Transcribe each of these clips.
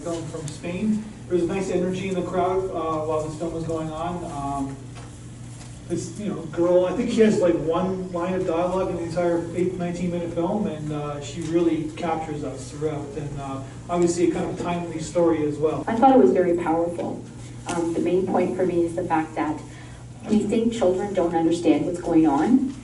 film from Spain. There was a nice energy in the crowd while this film was going on. This girl, I think she has like one line of dialogue in the entire 19-minute film, and she really captures us throughout. And obviously a kind of timely story as well. I thought it was very powerful. The main point for me is the fact that we think children don't understand what's going on,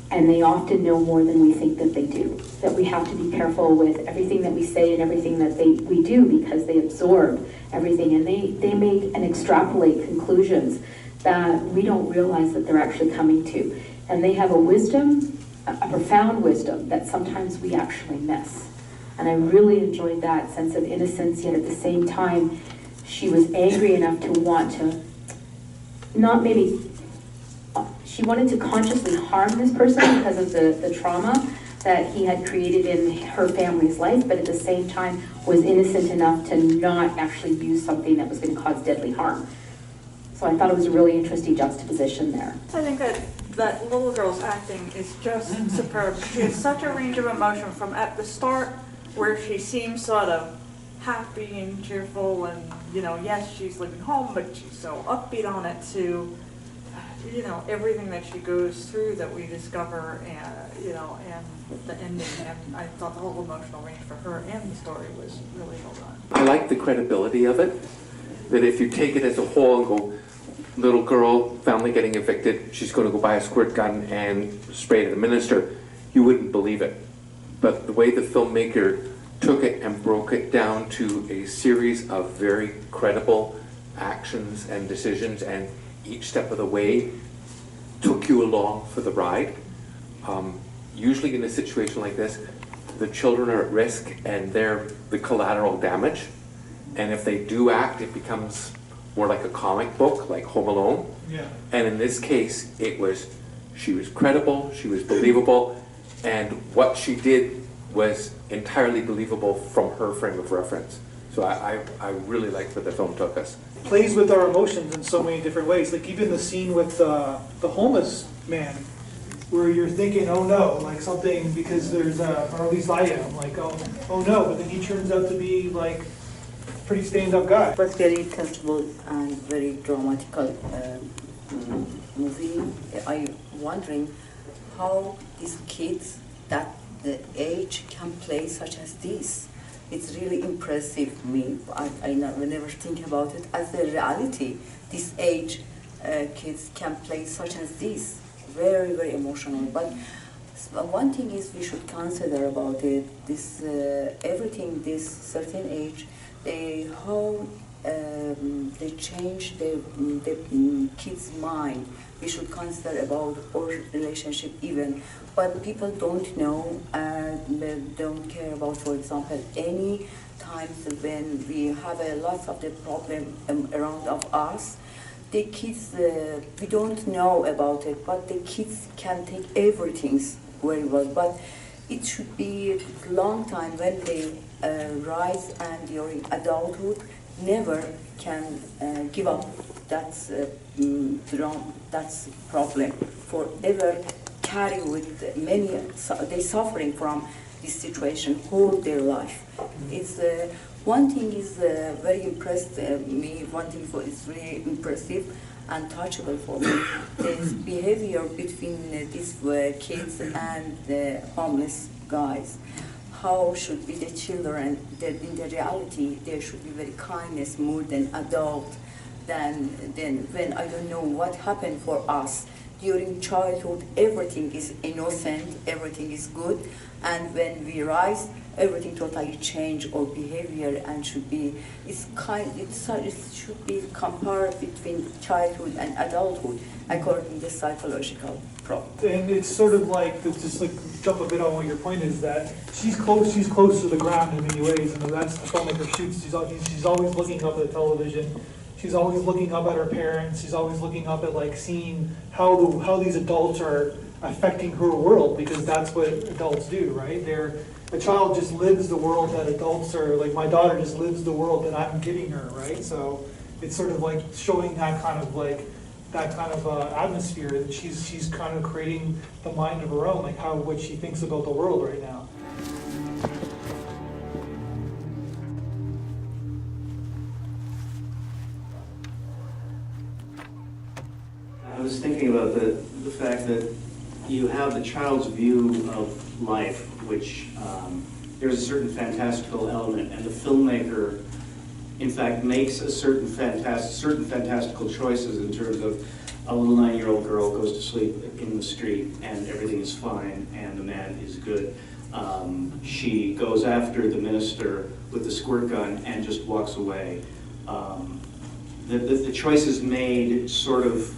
and they often know more than we think that they do. That we have to be careful with everything that we say and everything that we do, because they absorb everything, and they make and extrapolate conclusions that we don't realize that they're actually coming to. And they have a wisdom, a profound wisdom, that sometimes we actually miss. And I really enjoyed that sense of innocence, yet at the same time, she was angry enough to want to, she wanted to consciously harm this person because of the trauma that he had created in her family's life, but at the same time was innocent enough to not actually use something that was going to cause deadly harm. So I thought it was a really interesting juxtaposition there. I think that little girl's acting is just superb. She has such a range of emotion, from at the start where she seems sort of happy and cheerful and, yes, she's leaving home, but she's so upbeat on it, to, everything that she goes through that we discover, and the ending. And I thought the whole emotional range for her and the story was really well done. I like the credibility of it, that if you take it as a whole and go, little girl, family getting evicted, she's going to go buy a squirt gun and spray it at the minister, you wouldn't believe it. But the way the filmmaker took it and broke it down to a series of very credible actions and decisions, and each step of the way took you along for the ride. Usually in a situation like this, the children are at risk and they're the collateral damage. And if they do act, it becomes more like a comic book, like Home Alone. Yeah. And in this case, she was credible, she was believable, and what she did was entirely believable from her frame of reference. So I really liked where the film took us. Plays with our emotions in so many different ways. Like even the scene with the homeless man, where you're thinking, oh no, like something, because there's or at least I am, like, oh no, but then he turns out to be like pretty stand-up guy. It was very comfortable and very dramatical movie. I'm wondering how these kids that the age can play such as this. It's really impressive me. I never think about it as a reality. This age kids can play such as this. Very, very emotional. But one thing is we should consider about it, this everything, this certain age, how they change the kids' mind. We should consider about our relationship even, but people don't know and don't care about, for example, any times when we have a lot of the problem around of us. The kids, we don't know about it, but the kids can take everything very well. But it should be a long time when they rise and during adulthood, never can give up. That's wrong. That's problem. Forever carry with many. They suffering from this situation whole their life. It's one thing is very impressed me. One thing is really impressive and touchable for me. The behavior between these kids and the homeless guys. How should be the children? That in the reality, there should be very kindness more than adult. Than when I don't know what happened for us during childhood. Everything is innocent. Everything is good, and when we rise, everything totally change our behavior and should be. It should be compared between childhood and adulthood according to psychological problem. And it's sort of like, just like jump a bit on what your point is, that she's close to the ground in many ways, and that's the filmmaker shoots. She's always looking up at the television. She's always looking up at her parents. She's always looking up at like seeing how these adults are affecting her world, because that's what adults do, right? A child just lives the world that adults are, like my daughter just lives the world that I'm giving her, right? So it's sort of like showing that kind of atmosphere that she's kind of creating the mind of her own, like what she thinks about the world right now. about the fact that you have the child's view of life, which there's a certain fantastical element, and the filmmaker, in fact, makes a certain fantastical choices in terms of a little 9-year-old girl goes to sleep in the street and everything is fine and the man is good. She goes after the minister with the squirt gun and just walks away. The choices made sort of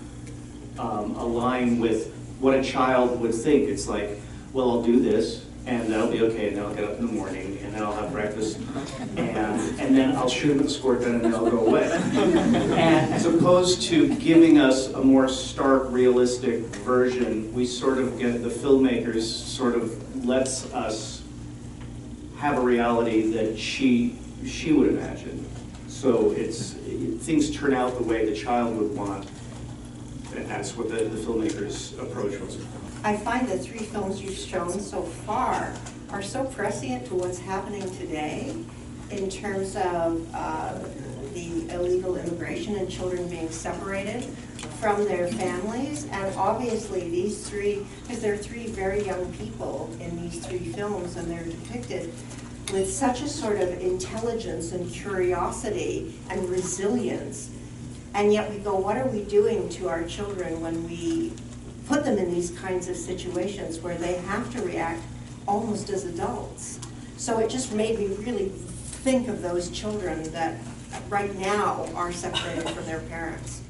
align with what a child would think. It's like, well, I'll do this, and that'll be okay, and then I'll get up in the morning, and then I'll have breakfast, and then I'll shoot him with a squirt gun, and then I'll go away. And as opposed to giving us a more stark, realistic version, we sort of get, the filmmakers sort of lets us have a reality that she would imagine. So things turn out the way the child would want, and that's what the filmmaker's approach was. I find the 3 films you've shown so far are so prescient to what's happening today in terms of the illegal immigration and children being separated from their families. And obviously these 3, because there are 3 very young people in these 3 films, and they're depicted with such a sort of intelligence and curiosity and resilience. And yet we go, what are we doing to our children when we put them in these kinds of situations where they have to react almost as adults? So it just made me really think of those children that right now are separated from their parents.